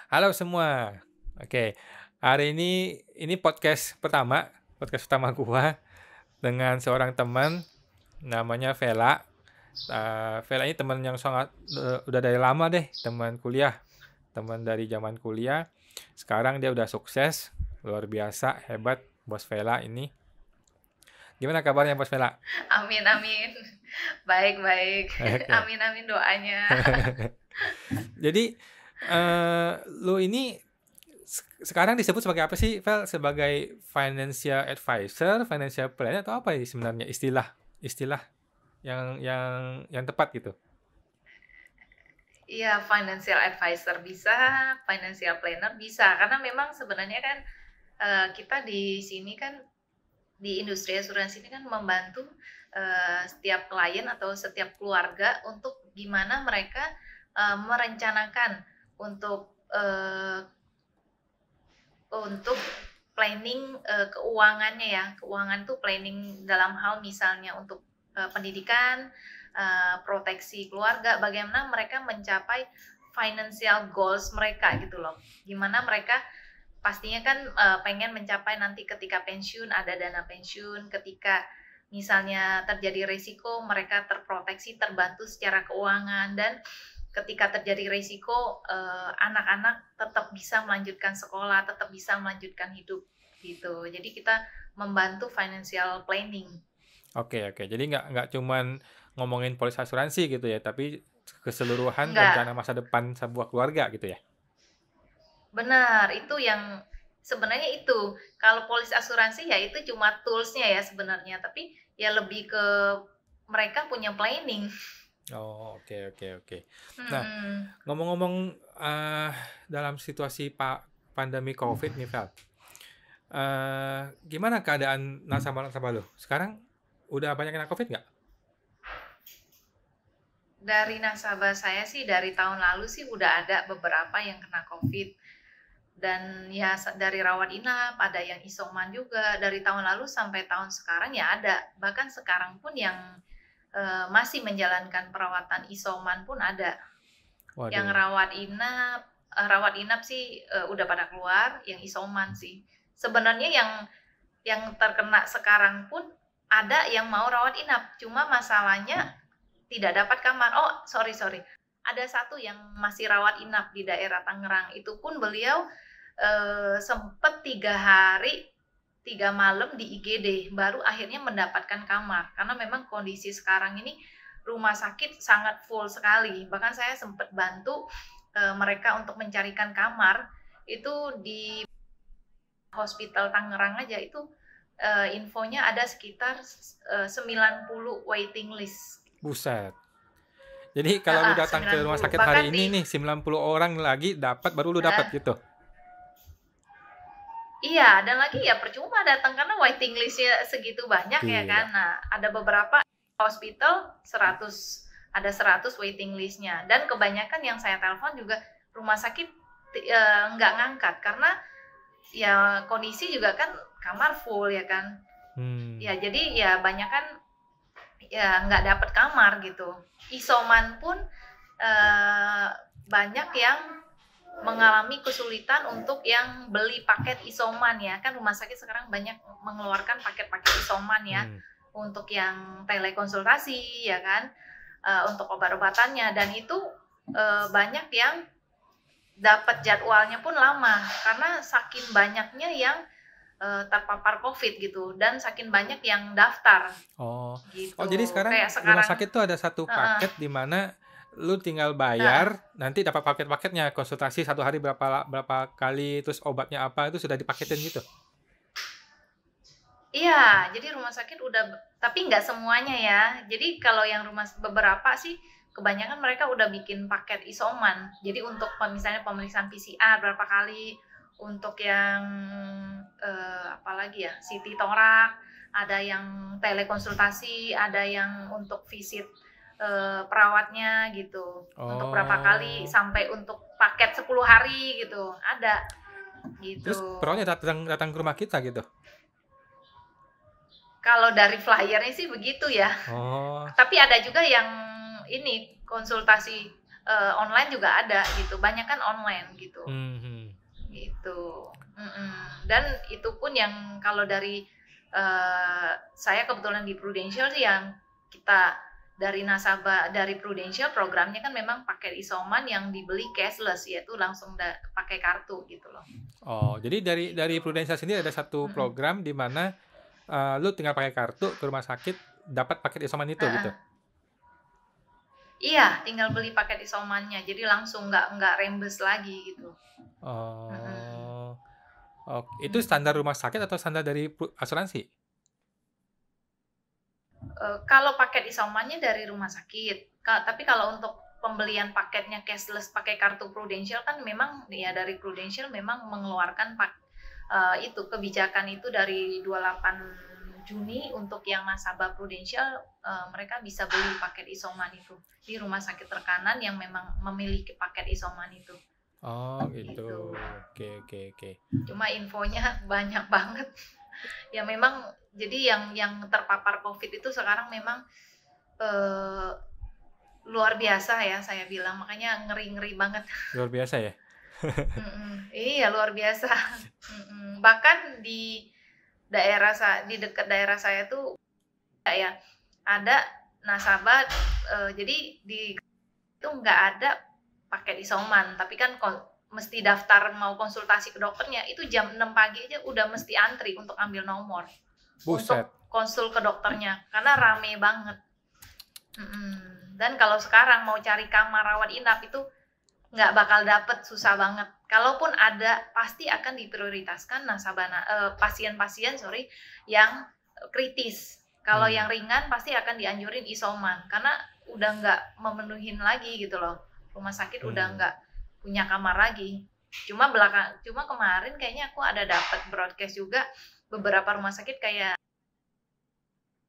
Halo semua. Oke, hari ini podcast pertama gua dengan seorang teman namanya Vela. Vela ini teman yang sangat udah dari lama deh, teman kuliah, teman dari zaman kuliah. Sekarang dia udah sukses, luar biasa, hebat Bos Vela ini. Gimana kabarnya Bos Vela? Amin, amin. Baik, baik. Oke. Amin, amin doanya. Jadi lu ini sekarang disebut sebagai apa sih, Vel? Sebagai financial advisor, financial planner atau apa ini sebenarnya istilah yang tepat gitu? Iya, financial advisor bisa, financial planner bisa. Karena memang sebenarnya kan kita di sini kan di industri asuransi ini kan membantu setiap klien atau setiap keluarga untuk gimana mereka merencanakan untuk untuk planning keuangannya ya. Keuangan tuh planning dalam hal misalnya untuk pendidikan, proteksi keluarga, bagaimana mereka mencapai financial goals mereka gitu loh. Gimana mereka pastinya kan pengen mencapai nanti ketika pensiun ada dana pensiun, ketika misalnya terjadi risiko mereka terproteksi, terbantu secara keuangan, dan ketika terjadi risiko anak-anak tetap bisa melanjutkan sekolah, tetap bisa melanjutkan hidup gitu. Jadi kita membantu financial planning. Oke, oke. Jadi nggak cuman ngomongin polis asuransi gitu ya, tapi keseluruhan rencana Enggak, masa depan sebuah keluarga gitu ya. benar, itu yang sebenarnya itu. Kalau polis asuransi ya itu cuma toolsnya ya sebenarnya, tapi ya lebih ke mereka punya planning. Oh, oke, oke, oke. Nah, Hmm. ngomong-ngomong eh dalam situasi pandemi COVID nih, Vel. Gimana keadaan nasabah-nasabah lo? Sekarang udah banyak kena COVID nggak? Dari nasabah saya sih dari tahun lalu sih udah ada beberapa yang kena COVID. Dan ya dari rawat inap, ada yang isoman juga. Dari tahun lalu sampai tahun sekarang ya ada. Bahkan sekarang pun yang masih menjalankan perawatan isoman pun ada. Yang Waduh. rawat inap sih udah pada keluar, yang isoman sih. Sebenarnya yang terkena sekarang pun ada yang mau rawat inap, cuma masalahnya tidak dapat kamar. Oh, sorry, sorry. Ada satu yang masih rawat inap di daerah Tangerang. Itu pun beliau sempat 3 hari 3 malam di IGD, baru akhirnya mendapatkan kamar. Karena memang kondisi sekarang ini rumah sakit sangat full sekali. Bahkan saya sempat bantu mereka untuk mencarikan kamar itu di Hospital Tangerang aja itu infonya ada sekitar 90 waiting list. Buset. Jadi kalau lu datang ke rumah 90. sakit Bahkan hari di ini nih 90 orang lagi dapat baru lu dapat gitu. iya, dan lagi ya percuma datang karena waiting listnya segitu banyak ya Gila. kan. Nah, ada beberapa hospital 100, ada 100 waiting listnya, dan kebanyakan yang saya telepon juga rumah sakit nggak ngangkat karena ya kondisi juga kan kamar full ya kan. Hmm. Ya jadi ya banyak kan ya nggak dapat kamar gitu. Isoman pun eh, banyak yang mengalami kesulitan untuk yang beli paket isoman ya, kan rumah sakit sekarang banyak mengeluarkan paket-paket isoman ya, Hmm. untuk yang telekonsultasi ya kan, untuk obat-obatannya, dan itu banyak yang dapat jadwalnya pun lama karena saking banyaknya yang terpapar COVID gitu, dan saking banyak yang daftar Oh. Oh, jadi gitu. sekarang Kayak rumah sekarang, sakit tuh ada satu uh, paket di mana lu tinggal uh, bayar, nanti dapat paket-paketnya, konsultasi satu hari berapa berapa kali, terus obatnya apa itu sudah dipaketin gitu. iya, jadi rumah sakit udah, tapi nggak semuanya ya. Jadi kalau yang beberapa sih, kebanyakan mereka udah bikin paket isoman. Jadi untuk misalnya pemeriksaan PCR berapa kali, untuk yang apalagi ya, CT torak, ada yang telekonsultasi, ada yang untuk visit perawatnya gitu. Untuk berapa kali Oh. sampai untuk paket 10 hari gitu, ada Terus gitu. perawatnya datang datang ke rumah kita gitu. Kalau dari flyernya sih begitu ya. Oh. Tapi ada juga yang ini konsultasi online juga ada gitu, banyak kan online gitu. Mhm. Gitu. Dan itu pun yang kalau dari saya kebetulan di Prudential sih, yang kita dari nasabah dari Prudential programnya kan memang pakai isoman yang dibeli cashless, yaitu langsung pakai kartu gitu loh. Oh, jadi dari Prudential sendiri ada satu program di mana lu tinggal pakai kartu ke rumah sakit dapat paket isoman itu gitu. Iya, tinggal beli paket isomannya, jadi langsung nggak rembes lagi gitu. Oh, itu standar rumah sakit atau standar dari asuransi? Kalau paket isomannya dari rumah sakit, tapi kalau untuk pembelian paketnya cashless pakai kartu Prudential kan memang ya dari Prudential memang mengeluarkan itu kebijakan itu dari 28 Juni untuk yang nasabah Prudential, mereka bisa beli paket isoman itu di rumah sakit terkanan yang memang memiliki paket isoman itu. Oh gitu. Oke. Cuma infonya banyak banget. Ya memang jadi yang terpapar COVID itu sekarang memang luar biasa ya, saya bilang, makanya ngeri banget. Luar biasa ya. Iya luar biasa. Bahkan di dekat daerah saya tuh ya ada nasabah, jadi di itu nggak ada paket isoman, tapi kan mesti daftar mau konsultasi ke dokternya itu jam 6 pagi aja udah mesti antri untuk ambil nomor. Buset. Untuk konsul ke dokternya karena rame banget. Dan kalau sekarang mau cari kamar rawat inap itu nggak bakal dapet, susah banget. Kalaupun ada pasti akan diprioritaskan pasien-pasien yang kritis. Kalau yang ringan pasti akan dianjurin isoman karena udah nggak memenuhin lagi gitu loh. Rumah sakit udah nggak punya kamar lagi. Cuma kemarin kayaknya aku ada dapat broadcast juga, beberapa rumah sakit kayak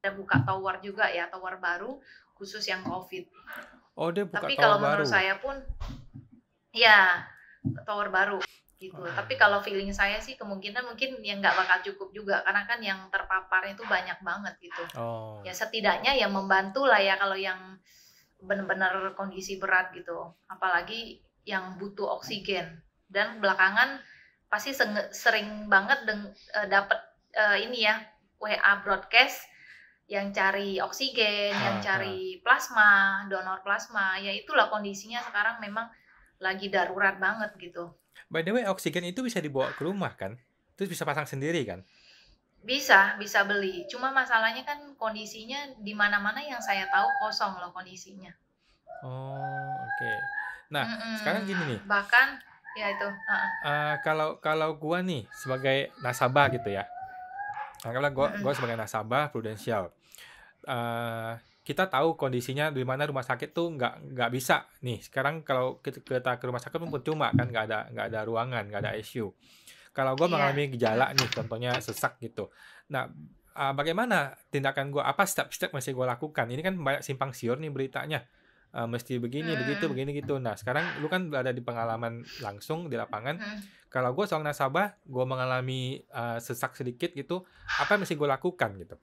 ada buka tower juga ya, tower baru khusus yang COVID. Oh, dia buka tapi tower kalau baru. Menurut saya pun ya tower baru gitu. Tapi kalau feeling saya sih kemungkinan mungkin yang nggak bakal cukup juga karena kan yang terpapar itu banyak banget gitu. Ya setidaknya yang membantu lah ya kalau yang benar-benar kondisi berat gitu. Apalagi yang butuh oksigen. Dan belakangan pasti sering banget dapat ini ya WA broadcast yang cari oksigen, yang cari plasma, donor plasma. Ya itulah kondisinya sekarang memang lagi darurat banget gitu. By the way, oksigen itu bisa dibawa ke rumah kan? Terus bisa pasang sendiri kan? Bisa beli. Cuma masalahnya kan kondisinya di mana-mana yang saya tahu kosong loh kondisinya. Oh, oke. Nah, sekarang gini nih. Bahkan ya itu. Kalau gua nih sebagai nasabah gitu ya. Karena gua sebagai nasabah Prudential. Kita tahu kondisinya di mana rumah sakit tuh nggak bisa nih. Sekarang kalau kita ke rumah sakit pun percuma kan, nggak ada ruangan, nggak ada ICU. Kalau gue mengalami gejala nih, contohnya sesak gitu. Nah, bagaimana tindakan gue? Apa step-step mesti gue lakukan? Ini kan banyak simpang siur nih beritanya. Mesti begini, begitu, begini gitu. Nah, sekarang lu kan berada di pengalaman langsung di lapangan. Kalau gue seorang nasabah, gue mengalami sesak sedikit gitu, apa yang mesti gue lakukan gitu?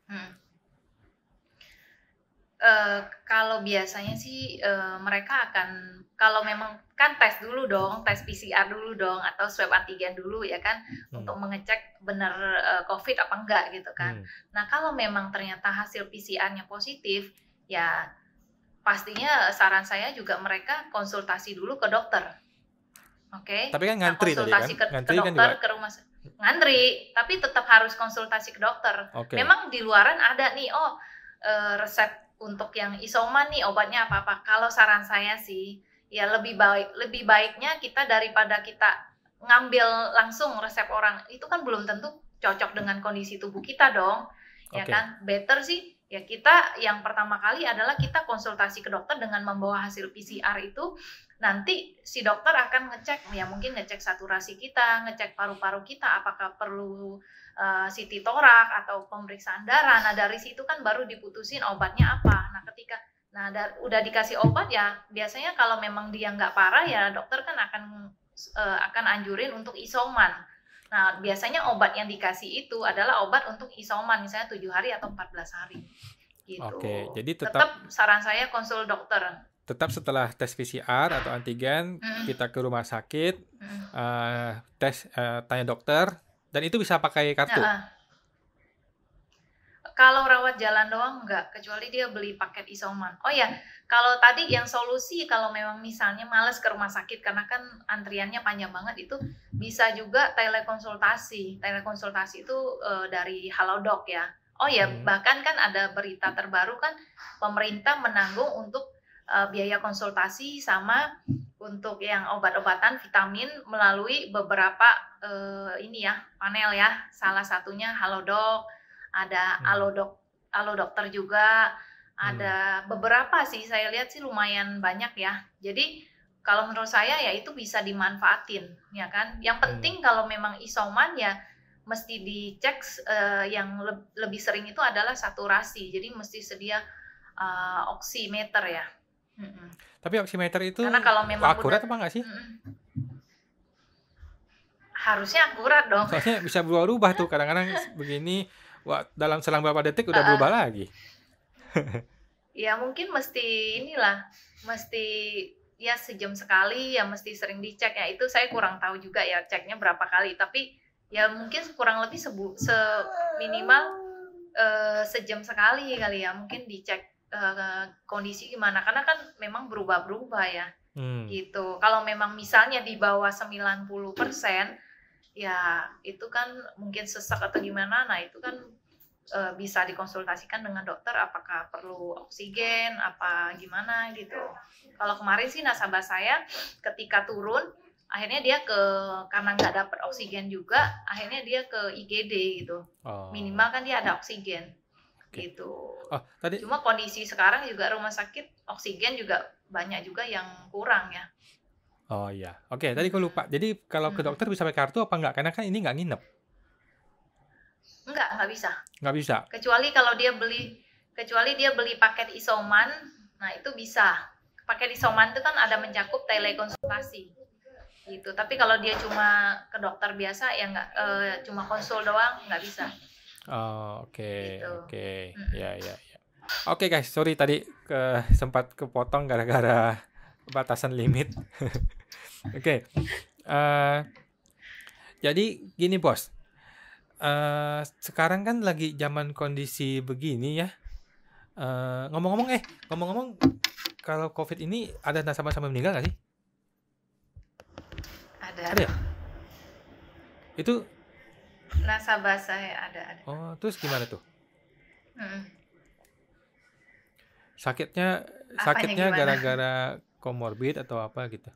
Kalau biasanya sih mereka akan, kalau memang kan tes dulu dong, tes PCR dulu dong, atau swab antigen dulu ya kan, untuk mengecek benar COVID apa enggak gitu kan. Nah kalau memang ternyata hasil PCR-nya positif, ya pastinya saran saya juga mereka konsultasi dulu ke dokter. Oke. Tapi kan ngantri konsultasi tadi kan? Ke dokter, ke rumah ngantri, tapi tetap harus konsultasi ke dokter. Memang di luaran ada nih, resep untuk yang isoman nih obatnya apa-apa. Kalau saran saya sih ya lebih baiknya kita daripada kita ngambil langsung resep orang, itu kan belum tentu cocok dengan kondisi tubuh kita dong. Ya kan? Better sih ya kita yang pertama kali adalah kita konsultasi ke dokter dengan membawa hasil PCR itu. Nanti si dokter akan ngecek, ya mungkin ngecek saturasi kita, ngecek paru-paru kita, apakah perlu CT torak atau pemeriksaan darah. Nah dari situ kan baru diputusin obatnya apa. Nah ketika udah dikasih obat ya biasanya kalau memang dia nggak parah ya dokter kan akan anjurin untuk isoman. Nah biasanya obat yang dikasih itu adalah obat untuk isoman, misalnya 7 hari atau 14 hari gitu. Jadi tetap saran saya konsul dokter. tetap setelah tes PCR atau antigen Mm, kita ke rumah sakit, mm. tes, tanya dokter, dan itu bisa pakai kartu. Heeh. Kalau rawat jalan doang enggak, kecuali dia beli paket isoman. Oh ya, kalau tadi yang solusi kalau memang misalnya males ke rumah sakit karena kan antriannya panjang banget, itu bisa juga telekonsultasi. Telekonsultasi itu dari Halodoc ya. Oh ya, Hmm. bahkan kan ada berita terbaru kan pemerintah menanggung untuk biaya konsultasi sama untuk yang obat-obatan vitamin melalui beberapa ini ya panel ya. Salah satunya Halodoc, ada Hmm. Alo Dokter juga, Hmm. ada beberapa sih saya lihat sih lumayan banyak ya. Jadi kalau menurut saya ya itu bisa dimanfaatin ya kan. Yang Hmm. penting kalau memang isoman ya mesti dicek yang lebih sering itu adalah saturasi. Jadi mesti sedia oximeter ya. Mm-mm. Tapi oximeter itu Karena kalau memang akurat udah apa nggak sih? harusnya akurat dong. Soalnya bisa berubah-ubah tuh kadang-kadang begini, dalam selang beberapa detik udah Uh-uh. berubah lagi. Ya mungkin mesti inilah, mesti ya sejam sekali ya mesti sering dicek ya. Itu saya kurang tahu juga ya ceknya berapa kali. Tapi ya mungkin kurang lebih minimal sejam sekali kali ya. Mungkin dicek kondisi gimana. Karena kan memang berubah-berubah ya. Gitu. Kalau memang misalnya di bawah 90%, ya itu kan mungkin sesak atau gimana. Nah itu kan bisa dikonsultasikan dengan dokter apakah perlu oksigen apa gimana gitu. Kalau kemarin sih nasabah saya ketika turun akhirnya dia karena nggak dapat oksigen juga akhirnya dia ke IGD gitu. Minimal kan dia ada oksigen gitu. Tadi cuma kondisi sekarang juga rumah sakit oksigen juga banyak juga yang kurang ya. Oh iya, oke. Tadi aku lupa. Jadi kalau ke dokter bisa pakai kartu apa enggak? Karena kan ini nggak nginep. Nggak bisa. Nggak bisa. Kecuali dia beli paket isoman, nah itu bisa. Paket isoman itu kan ada mencakup telekonsultasi gitu. Tapi kalau dia cuma ke dokter biasa ya nggak, cuma konsul doang nggak bisa. Oh, oke. Gitu. Oke. Ya. Oke guys, sorry tadi sempat kepotong gara-gara batasan limit. Oke. Jadi gini bos, sekarang kan lagi zaman kondisi begini ya. Ngomong-ngomong, kalau COVID ini ada nasabah sampai meninggal nggak sih? Ada ya? Itu nasabah saya ada. Oh, terus gimana tuh? Sakitnya gara-gara komorbid atau apa gitu?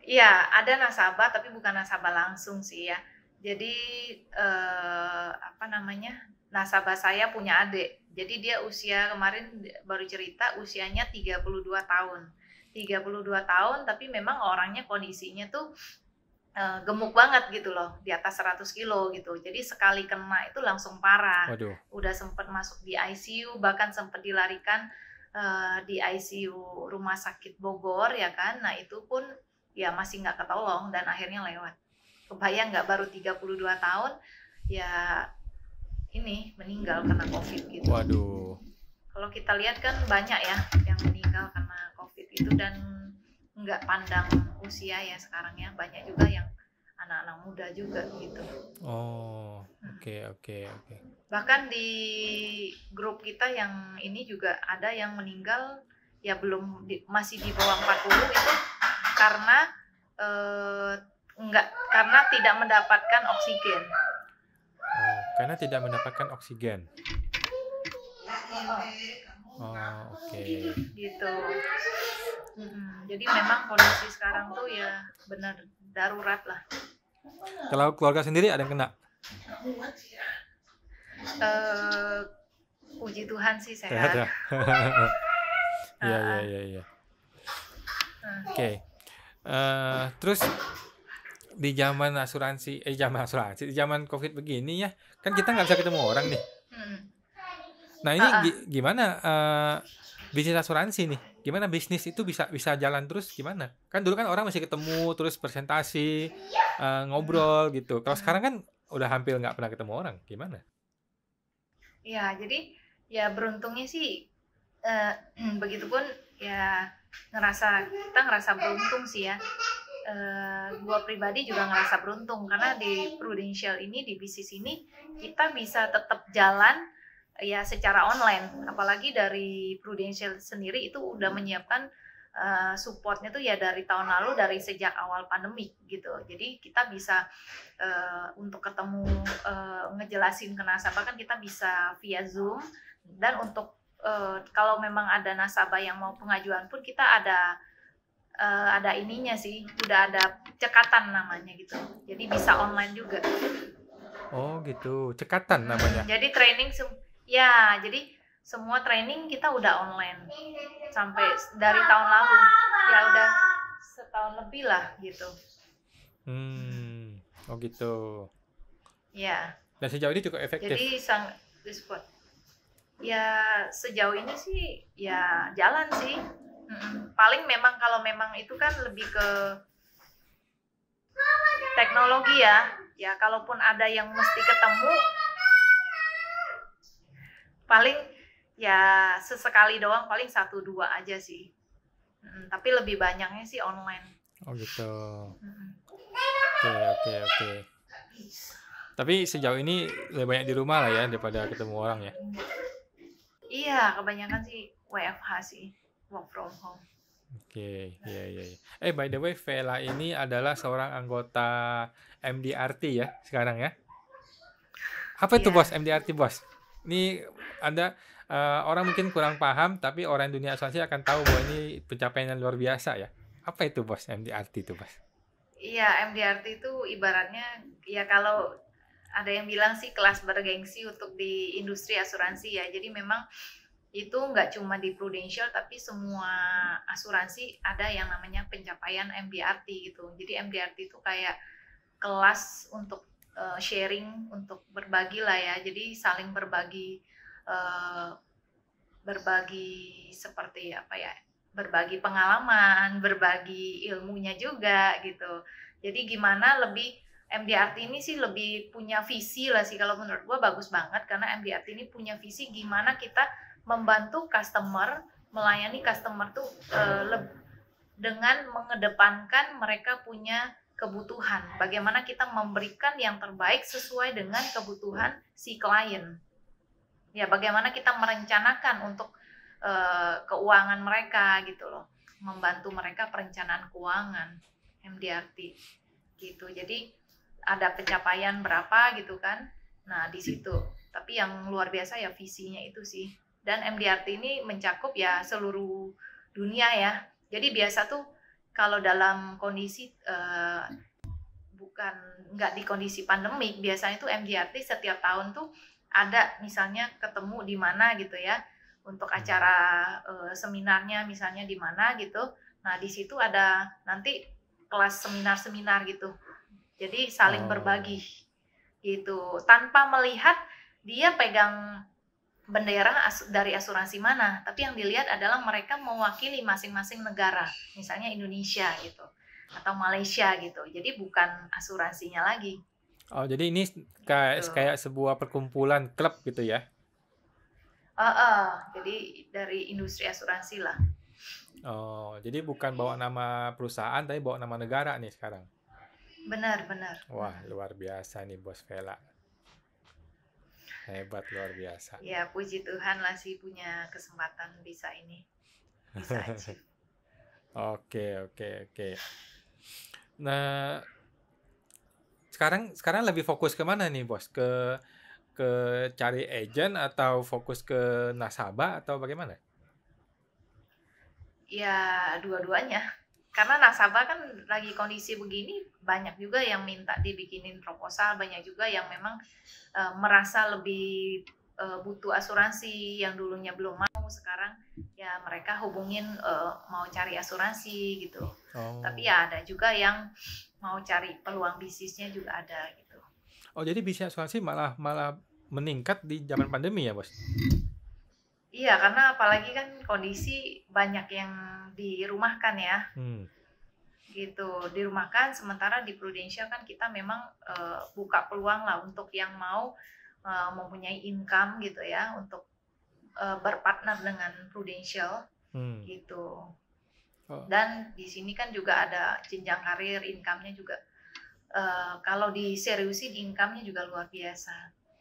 Iya, ada nasabah tapi bukan nasabah langsung sih ya. Jadi nasabah saya punya adik. Jadi dia usia kemarin baru cerita usianya 32 tahun. 32 tahun tapi memang orangnya kondisinya tuh gemuk banget gitu loh, di atas 100 kilo gitu. Jadi sekali kena itu langsung parah. Waduh. Udah sempat masuk di ICU, bahkan sempat dilarikan di ICU Rumah Sakit Bogor ya kan. Nah itu pun ya masih nggak ketolong dan akhirnya lewat. Kebayang nggak baru 32 tahun ya ini meninggal karena COVID gitu. Waduh. Kalau kita lihat kan banyak ya yang meninggal karena COVID itu dan nggak pandang usia ya sekarang ya, banyak juga yang anak-anak muda juga gitu. Oh, oke. Bahkan di grup kita yang ini juga ada yang meninggal ya masih di bawah 40 itu karena karena tidak mendapatkan oksigen. Karena tidak mendapatkan oksigen. Oke. Gitu. Jadi memang kondisi sekarang tuh ya benar darurat lah. Kalau keluarga sendiri ada yang kena? Puji Tuhan sih sehat. Ya. Iya. Oke. Terus di zaman di zaman COVID begini ya, kan kita nggak bisa ketemu orang nih. Nah ini gimana bisnis asuransi nih? Gimana bisnis itu bisa jalan terus gimana? Kan dulu kan orang masih ketemu terus presentasi, ngobrol gitu. Kalau sekarang kan udah hampir nggak pernah ketemu orang, gimana? Ya jadi ya beruntungnya sih eh, begitupun ya kita ngerasa beruntung sih ya. Gua pribadi juga ngerasa beruntung karena di Prudential ini, di bisnis ini kita bisa tetap jalan ya secara online. Apalagi dari Prudential sendiri itu udah menyiapkan supportnya tuh ya dari tahun lalu, dari sejak awal pandemi gitu. Jadi kita bisa untuk ketemu, ngejelasin ke nasabah kan kita bisa via Zoom. Dan untuk kalau memang ada nasabah yang mau pengajuan pun kita ada ininya sih, udah ada cekatan namanya gitu. Jadi bisa online juga. Oh gitu, cekatan namanya. Jadi training ya, jadi semua training kita udah online sampai dari tahun lalu. Ya udah setahun lebih lah gitu. Oh gitu. Ya. Dan sejauh ini cukup efektif. Jadi sangat support. Ya sejauh ini sih ya jalan sih. Paling memang kalau memang itu kan lebih ke teknologi ya. Ya kalaupun ada yang mesti ketemu, paling ya sesekali doang, paling 1-2 aja sih. Tapi lebih banyaknya sih online. Oh gitu. Oke. Tapi sejauh ini lebih banyak di rumah lah ya daripada ketemu orang ya. Iya, kebanyakan sih WFH sih, work from home. Oke, iya. By the way, Vela ini adalah seorang anggota MDRT ya sekarang ya. Apa itu bos MDRT bos? Ini ada orang mungkin kurang paham, tapi orang dunia asuransi akan tahu bahwa ini pencapaian yang luar biasa ya. Apa itu bos MDRT itu bos? Iya, MDRT itu ibaratnya ya kalau ada yang bilang sih kelas bergengsi untuk di industri asuransi ya. Jadi memang itu nggak cuma di Prudential tapi semua asuransi ada yang namanya pencapaian MDRT gitu. Jadi MDRT itu kayak kelas untuk sharing, untuk berbagi lah ya. Jadi saling berbagi seperti apa ya? Berbagi pengalaman, berbagi ilmunya juga gitu. Jadi gimana lebih MDRT ini sih lebih punya visi lah sih, kalau menurut gue bagus banget karena MDRT ini punya visi gimana kita membantu customer, melayani customer tuh dengan mengedepankan mereka punya kebutuhan. Bagaimana kita memberikan yang terbaik sesuai dengan kebutuhan si klien. Ya, bagaimana kita merencanakan untuk keuangan mereka gitu loh. Membantu mereka perencanaan keuangan, MDRT gitu. Jadi ada pencapaian berapa gitu kan. Nah, di situ. Tapi yang luar biasa ya visinya itu sih. Dan MDRT ini mencakup ya seluruh dunia ya. Jadi biasa tuh kalau dalam kondisi nggak di kondisi pandemik, biasanya tuh MDRT setiap tahun tuh ada misalnya ketemu di mana gitu ya, untuk acara seminarnya misalnya di mana gitu. Nah di situ ada nanti kelas seminar-seminar gitu. Jadi saling berbagi gitu, tanpa melihat dia pegang bendera dari asuransi mana, tapi yang dilihat adalah mereka mewakili masing-masing negara, misalnya Indonesia gitu atau Malaysia gitu. Jadi bukan asuransinya lagi. Oh, jadi ini kayak sebuah perkumpulan klub gitu ya? Jadi dari industri asuransi lah. Oh, jadi bukan bawa nama perusahaan, tapi bawa nama negara nih sekarang. Benar. Wah, luar biasa nih Bos Vela. Hebat, luar biasa. Ya, puji Tuhan lah sih punya kesempatan bisa ini. Bisa aja. Oke. Nah, sekarang lebih fokus ke mana nih, Bos? Ke cari agent atau fokus ke nasabah atau bagaimana? Ya, dua-duanya. Karena nasabah kan lagi kondisi begini, banyak juga yang minta dibikinin proposal, banyak juga yang memang merasa lebih butuh asuransi, yang dulunya belum mau, sekarang ya mereka hubungin mau cari asuransi gitu. Tapi ya ada juga yang mau cari peluang bisnisnya juga ada gitu. Oh, jadi bisnis asuransi malah meningkat di zaman pandemi ya, Bos? Iya, karena apalagi kan kondisi banyak yang dirumahkan ya. Gitu, dirumahkan. Sementara di Prudential kan kita memang buka peluang lah untuk yang mau mempunyai income gitu ya, untuk berpartner dengan Prudential gitu. Dan di sini kan juga ada jenjang karir, income-nya juga kalau diseriusin income-nya juga luar biasa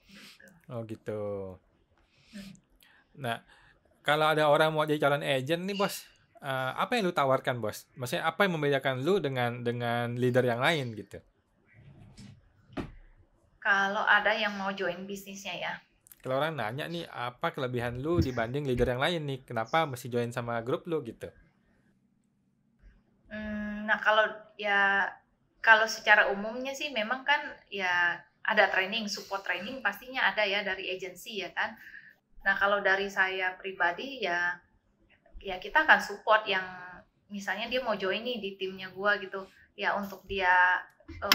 gitu. Oh gitu. Nah, kalau ada orang mau jadi calon agent nih bos, apa yang lu tawarkan bos? Maksudnya apa yang membedakan lu dengan leader yang lain gitu? Kalau ada yang mau join bisnisnya ya. Kalau orang nanya nih, apa kelebihan lu dibanding leader yang lain nih? Kenapa mesti join sama grup lu gitu? Nah kalau secara umumnya sih memang kan ya ada training, support training pastinya ada ya dari agensi ya kan. Nah kalau dari saya pribadi ya kita akan support yang misalnya dia mau join nih di timnya gua gitu ya, untuk dia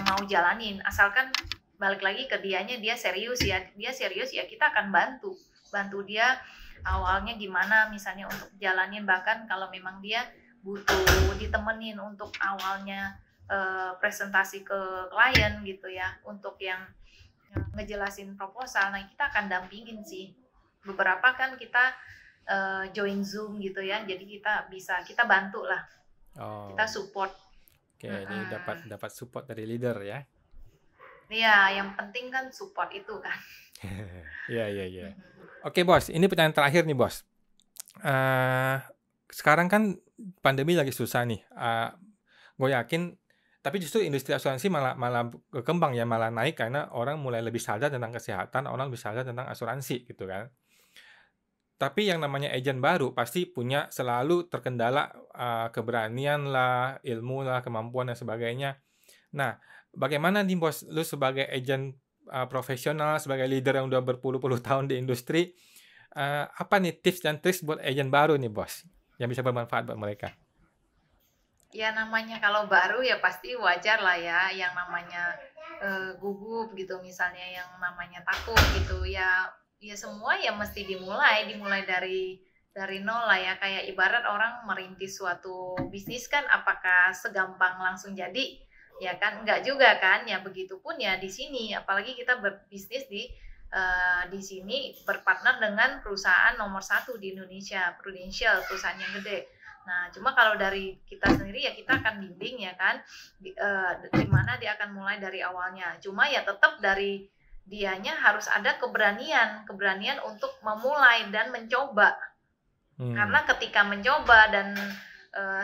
mau jalanin, asalkan balik lagi ke dianya, dia serius ya kita akan bantu dia awalnya gimana misalnya untuk jalanin, bahkan kalau memang dia butuh ditemenin untuk awalnya presentasi ke klien gitu ya, untuk yang ngejelasin proposal, nah kita akan dampingin sih. Beberapa kan kita join Zoom gitu ya, jadi kita bantu lah, kita support. Oke, ini dapat support dari leader ya. Iya, yang penting kan support itu kan. Iya. Oke bos, ini pertanyaan terakhir nih bos. Sekarang kan pandemi lagi susah nih. Gue yakin, tapi justru industri asuransi malah berkembang ya, malah naik karena orang mulai lebih sadar tentang kesehatan, orang lebih sadar tentang asuransi gitu kan. Tapi yang namanya agent baru pasti punya selalu terkendala keberanian lah, ilmu lah, kemampuan dan sebagainya. Nah, bagaimana nih bos, lu sebagai agent profesional, sebagai leader yang udah berpuluh-puluh tahun di industri, apa nih tips dan trik buat agent baru nih bos, yang bisa bermanfaat buat mereka? Ya namanya kalau baru ya pasti wajar lah ya, yang namanya gugup gitu, misalnya yang namanya takut gitu ya semua ya mesti dimulai dari nol lah ya. Kayak ibarat orang merintis suatu bisnis kan, apakah segampang langsung jadi? Ya kan enggak juga kan ya. Begitupun ya di sini, apalagi kita berbisnis di sini berpartner dengan perusahaan nomor 1 di Indonesia, Prudential, perusahaan yang gede. Nah, cuma kalau dari kita sendiri ya kita akan bimbing ya kan, di mana dia akan mulai dari awalnya. Cuma ya tetap dari dianya harus ada keberanian untuk memulai dan mencoba. Karena ketika mencoba dan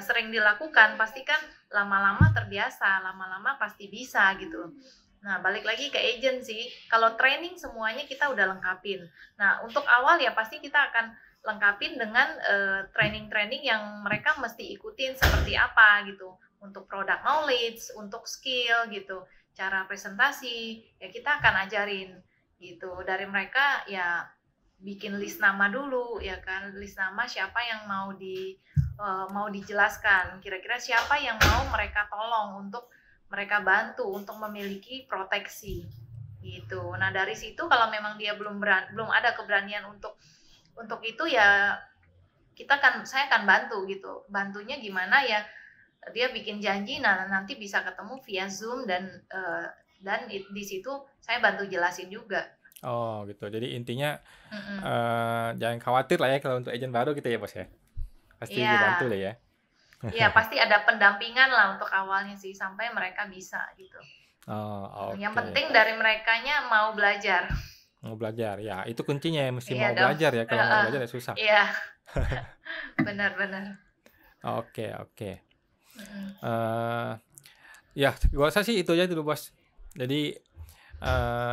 sering dilakukan, pasti kan lama-lama terbiasa, lama-lama pasti bisa gitu. Nah, balik lagi ke agency, kalau training semuanya kita udah lengkapin. Nah, untuk awal ya pasti kita akan lengkapin dengan training-training yang mereka mesti ikutin seperti apa gitu. Untuk product knowledge, untuk skill gitu, cara presentasi, ya kita akan ajarin gitu. Dari mereka ya bikin list nama dulu ya kan, list nama siapa yang mau dijelaskan, kira-kira siapa yang mau mereka tolong untuk mereka bantu untuk memiliki proteksi gitu. Nah dari situ kalau memang dia belum ada keberanian untuk itu ya saya akan bantu gitu. Bantunya gimana ya, dia bikin janji, nah nanti bisa ketemu via Zoom dan di situ saya bantu jelasin juga. Oh gitu, jadi intinya jangan khawatir lah ya kalau untuk agent baru gitu ya bos ya, pasti dibantu lah ya. Iya pasti ada pendampingan lah untuk awalnya sih, sampai mereka bisa gitu. Okay. Yang penting dari merekanya mau belajar. Mau belajar ya, itu kuncinya ya, mesti mau belajar ya, kalau nggak belajar ya susah. Iya, benar-benar. Oke. Ya, gue rasa sih itu aja dulu bos. Jadi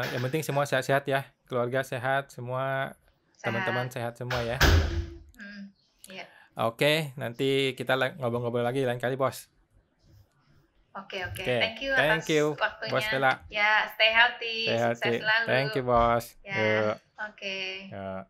yang penting semua sehat-sehat ya, keluarga sehat semua, teman-teman sehat semua ya. Iya. Oke, nanti kita ngobrol-ngobrol lagi lain kali bos. Oke. Thank you atas waktunya. Bos Vela. Ya, stay healthy. Sukses selalu. Thank you bos. Ya. Oke. Ya.